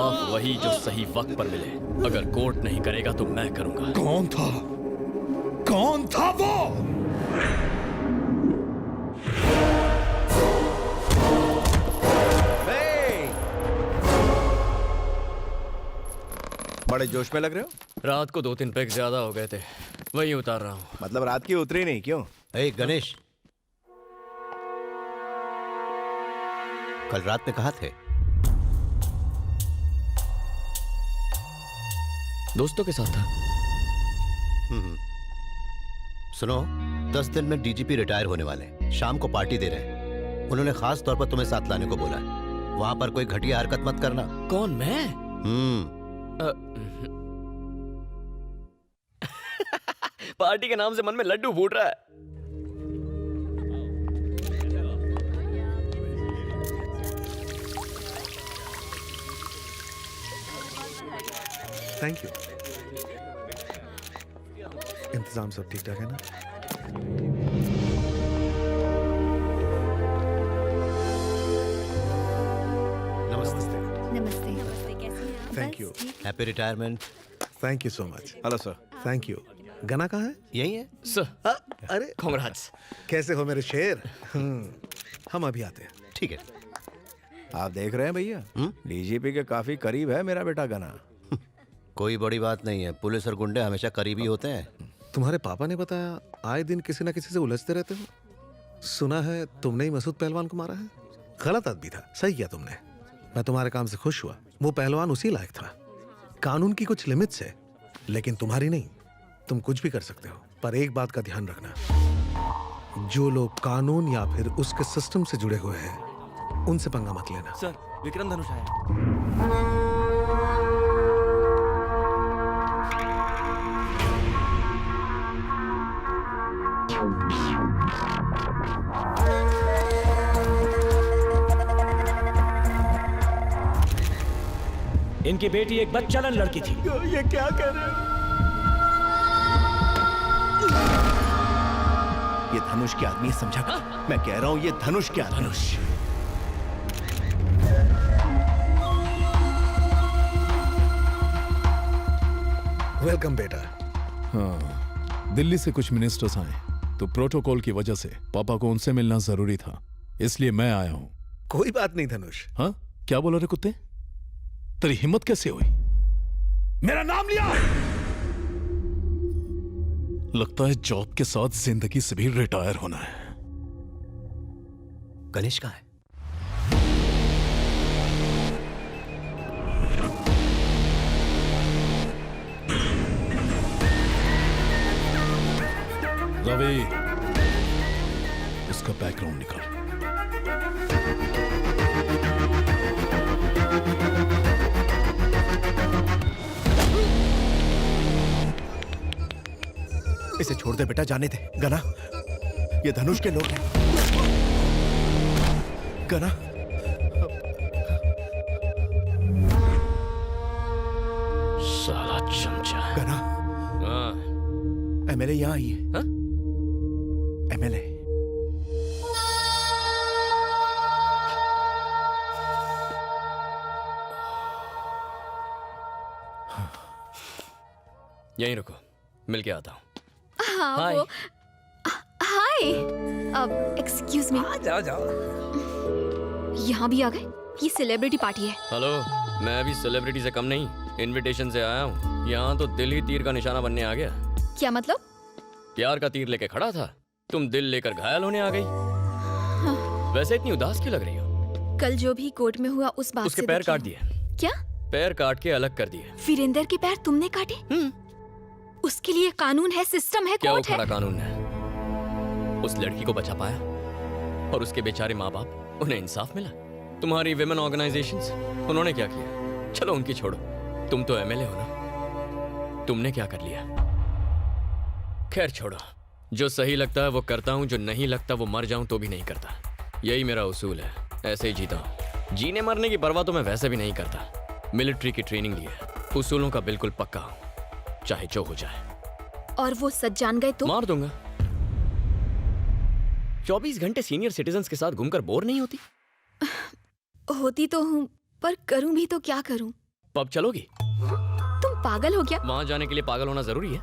इंसाफ वही जो सही वक्त पर मिले। अगर कोर्ट नहीं करेगा तो मैं करूंगा। कौन था? कौन था वो? बड़े जोश में लग रहे हो। रात को 2-3 पैक ज्यादा हो गए थे, वही उतार रहा हूँ। मतलब रात की उतरी नहीं क्यों? गणेश, कल रात में कहाँ थे? दोस्तों के साथ था। सुनो, 10 दिन में डीजीपी रिटायर होने वाले हैं। शाम को पार्टी दे रहे हैं। उन्होंने खास तौर पर तुम्हें साथ लाने को बोला है। वहां पर कोई घटिया हरकत मत करना। कौन, मैं? पार्टी के नाम से मन में लड्डू फूट रहा है। Thank you. इंतजाम सब ठीक ठाक है ना? नमस्ते। नमस्ते। कैसे हैं आप? Thank you. Happy retirement. Thank you so much. Hello sir. Thank you. गना कहाँ है? यही है। सर, अरे कांग्रेट्स। कैसे हो मेरे शेर? हम अभी आते हैं। ठीक है। आप देख रहे हैं भैया, डीजीपी के काफी करीब है मेरा बेटा गना। कोई बड़ी बात नहीं है। पुलिस और गुंडे हमेशा करीबी होते हैं। तुम्हारे पापा ने बताया आए दिन किसी ना किसी से उलझते रहते हो। सुना है तुमने ही मसूद पहलवान को मारा है। गलत आदमी था, सही किया तुमने। मैं तुम्हारे काम से खुश हुआ। वो पहलवान उसी लायक था। कानून की कुछ लिमिट्स है, लेकिन तुम्हारी नहीं। तुम कुछ भी कर सकते हो, पर एक बात का ध्यान रखना, जो लोग कानून या फिर उसके सिस्टम से जुड़े हुए हैं उनसे पंगा मत लेना। सर, विक्रम धनुष आया। इनकी बेटी एक बदचलन लड़की थी। ये क्या कह रहे हो? ये धनुष के आदमी है, समझा? मैं कह रहा हूं ये धनुष के आदमी। धनुष। वेलकम बेटा। हाँ, दिल्ली से कुछ मिनिस्टर्स आए तो प्रोटोकॉल की वजह से पापा को उनसे मिलना जरूरी था, इसलिए मैं आया हूं। कोई बात नहीं धनुष। हाँ, क्या बोला रे कुत्ते? तेरी हिम्मत कैसे हुई? मेरा नाम लिया? लगता है जॉब के साथ जिंदगी से भी रिटायर होना है। गणेश कहाँ है? रवि, उसका बैकग्राउंड निकाल। इसे छोड़ दे बेटा, जाने दे। गना, ये धनुष के लोग हैं। गना, साला चमचा। गना, हाँ। एमएलए यहाँ आई है। हाँ? एमएलए। यहीं रुको, मिल के आता हूँ। हाँ हाय। वो हाय। अब एक्सक्यूज मी, जाओ जाओ। यहाँ भी आ गए? ये सेलिब्रिटी पार्टी है। हेलो, मैं भी सेलिब्रिटी से कम नहीं, इनविटेशन से आया हूँ। यहाँ तो दिल ही तीर का निशाना बनने आ गया। क्या मतलब? प्यार का तीर लेके खड़ा था, तुम दिल लेकर घायल होने आ गई। हाँ। वैसे इतनी उदास क्यों लग रही हो? कल जो भी कोर्ट में हुआ उस बात उसके से पैर दुखी काट हूँ। दिए। क्या? पैर काट के अलग कर दिए। वीरेंद्र के पैर तुमने काटे? उसके लिए कानून है, सिस्टम है, क्या वो कोर्ट है। खड़ा कानून है? उस लड़की को बचा पाया और उसके बेचारे माँ बाप, उन्हें इंसाफ मिला। तुम्हारी विमेन ऑर्गेनाइजेशंस, उन्होंने क्या किया? चलो उनकी छोड़ो, तुम तो एमएलए हो ना, तुमने क्या कर लिया? खैर छोड़ो, जो सही लगता है वो करता हूँ, जो नहीं लगता वो मर जाऊं तो भी नहीं करता। यही मेरा उसूल है, ऐसे ही जीता हूँ। जीने मरने की परवाह तो मैं वैसे भी नहीं करता। मिलिट्री की ट्रेनिंग ली है, उसूलों का बिल्कुल पक्का हूँ, चाहे जो हो जाए। और वो सच जान गए तो? मार दूंगा। 24 घंटे सीनियर सिटीजन्स के साथ घूमकर बोर नहीं होती? होती तो हूँ, पर करूँ भी तो क्या करूँ? पब चलोगी? तुम पागल हो गया? वहां जाने के लिए पागल होना जरूरी है?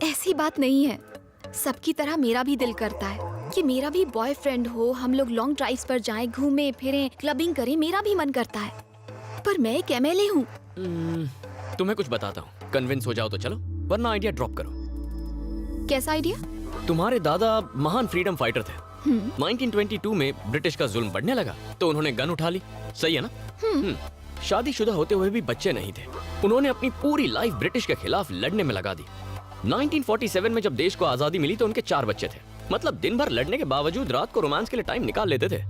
ऐसी बात नहीं है। सबकी तरह मेरा भी दिल करता है कि मेरा भी बॉयफ्रेंड हो, हम लोग लॉन्ग ड्राइव्स पर जाएं, घूमें फिरें, क्लबिंग करें, मेरा भी मन करता है। पर मैं एक एमएलए हूँ। तुम्हें कुछ बताता हूँ, कन्विंस हो जाओ तो चलो, वरना आइडिया ड्रॉप करो। कैसा आइडिया? तुम्हारे दादा महान फ्रीडम फाइटर थे। 1922 में ब्रिटिश का जुल्म बढ़ने लगा तो उन्होंने गन उठा ली, सही है ना? शादीशुदा होते हुए भी बच्चे नहीं थे। उन्होंने अपनी पूरी लाइफ ब्रिटिश के खिलाफ लड़ने में लगा दी। 1947 में जब देश को आजादी मिली तो उनके 4 बच्चे थे। मतलब दिन भर लड़ने के बावजूद रात को रोमांस के लिए टाइम निकाल लेते थे।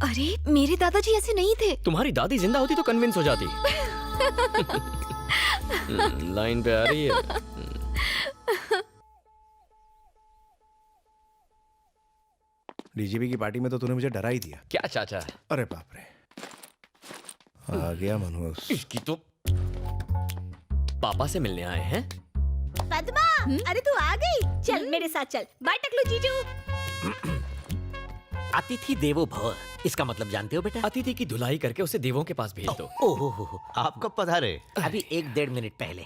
अरे मेरे दादाजी ऐसे नहीं थे। तुम्हारी दादी जिंदा होती तो कन्विंस हो जाती। लाइन पे आ रही है। डीजीपी की पार्टी में तो तूने मुझे डरा ही दिया। क्या चाचा? अरे बाप रे, आ गया मनोज। इसकी तो पापा से मिलने आए हैं। पद्मा, अरे तू आ गई। चल मेरे साथ चल। बाय टकलू जीजू। अतिथि देवो भव, इसका मतलब जानते हो बेटा? अतिथि की धुलाई करके उसे देवों के पास भेज दो। ओहो, आप कब पधारे? अभी 1-1.5 मिनट पहले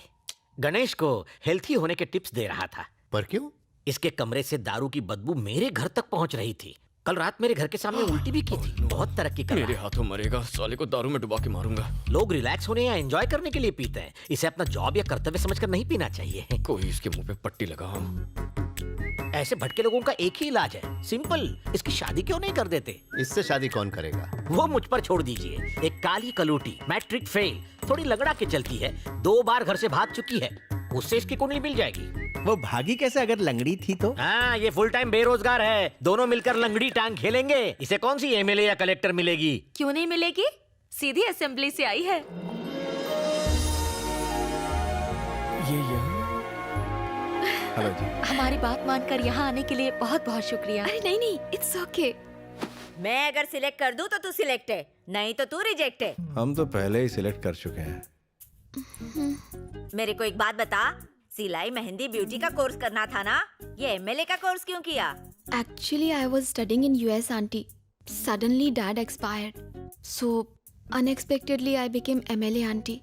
गणेश को हेल्थी होने के टिप्स दे रहा था। पर क्यों? इसके कमरे से दारू की बदबू मेरे घर तक पहुंच रही थी। कल रात मेरे घर के सामने उल्टी भी की थी। बहुत तरक्की कर रहा मेरे है। हाथों मरेगा, साले को दारू में डुबा के मारूंगा। लोग रिलैक्स होने या एंजॉय करने के लिए पीते हैं, इसे अपना जॉब या कर्तव्य समझकर नहीं पीना चाहिए। कोई इसके मुंह पे पट्टी लगा। ऐसे भटके लोगों का एक ही इलाज है, सिंपल। इसकी शादी क्यों नहीं कर देते? इससे शादी कौन करेगा? वो मुझ पर छोड़ दीजिए। एक काली कलूटी, मैट्रिक फेल, थोड़ी लगड़ा के चलती है, 2 बार घर से भाग चुकी है, उससे इसकी कुंडली मिल जाएगी। वो भागी कैसे अगर लंगड़ी थी तो? हाँ, ये फुल टाइम बेरोजगार है। दोनों मिलकर लंगड़ी टांग खेलेंगे। इसे कौन सी एमएलए या कलेक्टर मिलेगी? क्यों नहीं मिलेगी? सीधी असेंबली से आई है। ये यहाँ हेलो जी। हमारी बात मानकर यहाँ आने के लिए बहुत बहुत शुक्रिया। अरे नहीं नहीं, इट्स ओके। मैं अगर सिलेक्ट कर दूँ तो तू सिलेक्ट है, नहीं तो तू रिजेक्ट है। हम तो पहले ही सिलेक्ट कर चुके हैं। मेरे को एक बात बता, सिलाई मेहंदी ब्यूटी का कोर्स करना था ना, ये एमएलए का कोर्स क्यों किया? Actually, I was studying in US, auntie. Suddenly, dad expired. So, unexpectedly, I became MLA, auntie.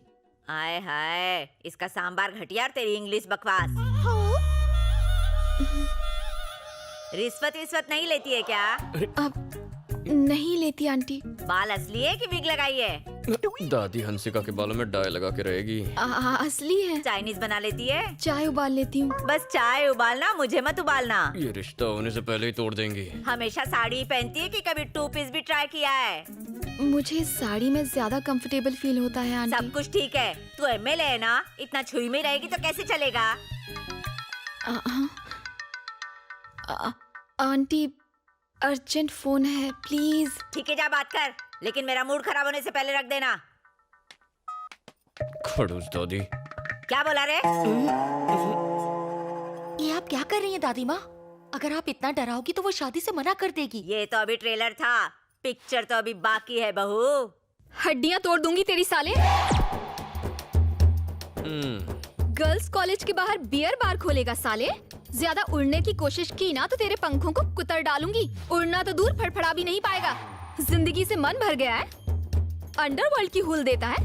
हाय हाय, इसका सांबार घटिया और तेरी इंग्लिश बकवास। रिश्वत विश्वत नहीं लेती है क्या? अब नहीं लेती, आंटी। बाल असली है कि विग लगाई है? दादी हंसिका के बालों में डाई लगा के रहेगी। असली है। चाइनीज बना लेती है? चाय उबाल लेती हूँ। बस चाय उबालना, मुझे मत उबालना। ये रिश्ता होने से पहले ही तोड़ देंगी। हमेशा साड़ी पहनती है कि कभी 2 पीस भी ट्राई किया है? मुझे साड़ी में ज्यादा कंफर्टेबल फील होता है, आंटी। सब कुछ ठीक है, तू एमएलए है ना, इतना छुई में रहेगी तो कैसे चलेगा? आंटी, अर्जेंट फोन है, प्लीज। ठीक है, जा बात कर, लेकिन मेरा मूड खराब होने से पहले रख देना। खड़ूस दादी। क्या बोला रे? ये आप क्या कर रही हैं दादी माँ? अगर आप इतना डराओगी तो वो शादी से मना कर देगी। ये तो अभी ट्रेलर था, पिक्चर तो अभी बाकी है बहू। हड्डियां तोड़ दूंगी तेरी साले। गर्ल्स कॉलेज के बाहर बियर बार खोलेगा साले। ज्यादा उड़ने की कोशिश की ना तो तेरे पंखों को कुतर डालूंगी। उड़ना तो दूर, फड़फड़ा भी नहीं पाएगा। जिंदगी से मन भर गया है। अंडरवर्ल्ड की हुल देता है।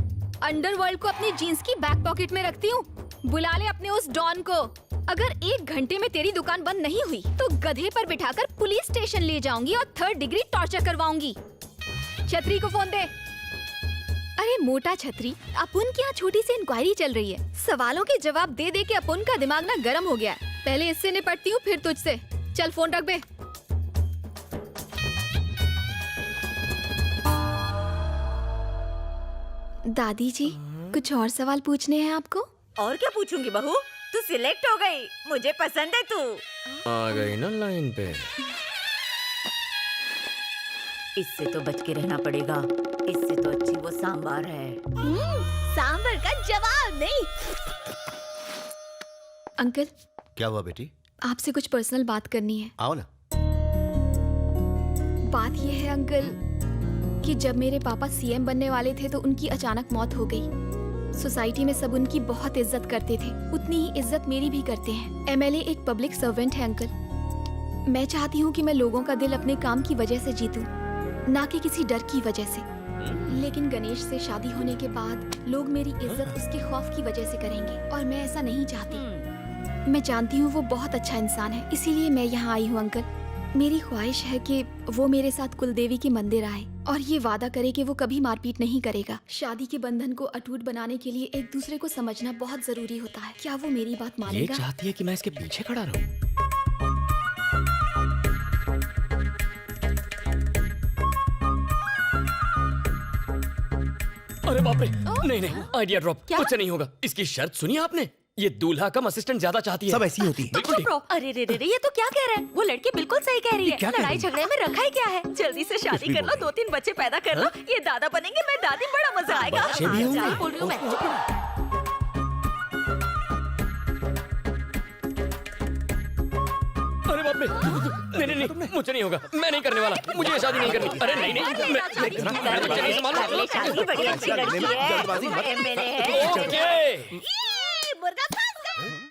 अंडरवर्ल्ड को अपनी जीन्स की बैक पॉकेट में रखती हूँ। बुला ले अपने उस डॉन को। अगर 1 घंटे में तेरी दुकान बंद नहीं हुई तो गधे पर बिठाकर पुलिस स्टेशन ले जाऊंगी और 3rd डिग्री टॉर्चर करवाऊंगी। छतरी को फोन दे। अरे मोटा छतरी, अपुन की यहाँ छोटी सी इंक्वायरी चल रही है। सवालों के जवाब दे दे के अपुन का दिमाग ना गर्म हो गया है। पहले इससे निपटती हूँ, फिर तुझसे। चल फोन रख बे। दादी जी, कुछ और सवाल पूछने हैं आपको? और क्या पूछूंगी बहू, तू सिलेक्ट हो गई, मुझे पसंद है तू। आ गई ना लाइन पे। इससे तो बच के रहना पड़ेगा, इससे तो अच्छी वो सांबार है। सांबर का जवाब नहीं। अंकल, क्या हुआ बेटी? आपसे कुछ पर्सनल बात करनी है। आओ ना। बात यह है अंकल कि जब मेरे पापा सीएम बनने वाले थे तो उनकी अचानक मौत हो गई। सोसाइटी में सब उनकी बहुत इज्जत करते थे, उतनी ही इज्जत मेरी भी करते हैं। एमएलए एक पब्लिक सर्वेंट है अंकल। मैं चाहती हूँ कि मैं लोगों का दिल अपने काम की वजह से जीतूं, ना कि किसी डर की वजह से। लेकिन गणेश से शादी होने के बाद लोग मेरी इज्जत उसके खौफ की वजह से करेंगे और मैं ऐसा नहीं चाहती। मैं जानती हूँ वो बहुत अच्छा इंसान है, इसीलिए मैं यहाँ आई हूँ अंकल। मेरी ख्वाहिश है कि वो मेरे साथ कुलदेवी के मंदिर आए और ये वादा करे कि वो कभी मारपीट नहीं करेगा। शादी के बंधन को अटूट बनाने के लिए एक दूसरे को समझना बहुत जरूरी होता है। क्या वो मेरी बात ये मानेगा? चाहती है कि मैं इसके पीछे खड़ा रहूं। अरे बाप रे, नहीं नहीं, आइडिया ड्रॉप। क्या? कुछ नहीं होगा। इसकी शर्त सुनी आपने? ये दूल्हा कम असिस्टेंट ज्यादा चाहती है। सब ऐसी होती है। बिल्कुल ठीक। अरे रे रे रे, ये तो क्या कह रहे हैं? वो लड़की बिल्कुल सही कह रही है। लड़ाई झगड़े में रखा ही क्या है? जल्दी से शादी कर लो, 2-3 बच्चे पैदा कर लो। ये दादा बनेंगे, मैं दादी, बड़ा मजा आएगा। बच्चे भी होंगे? सही बोल रही हूँ मैं। अरे बाप रे, नहीं नहीं नहीं, मुझे नहीं होगा। मैं नहीं करने वाला। मुझे ये शादी नहीं करनी। अरे नहीं नहीं, मैं बच्चे नहीं संभाल शादी बड़ी अच्छी लड़की है, एमएलए है। ओके। मुर्गा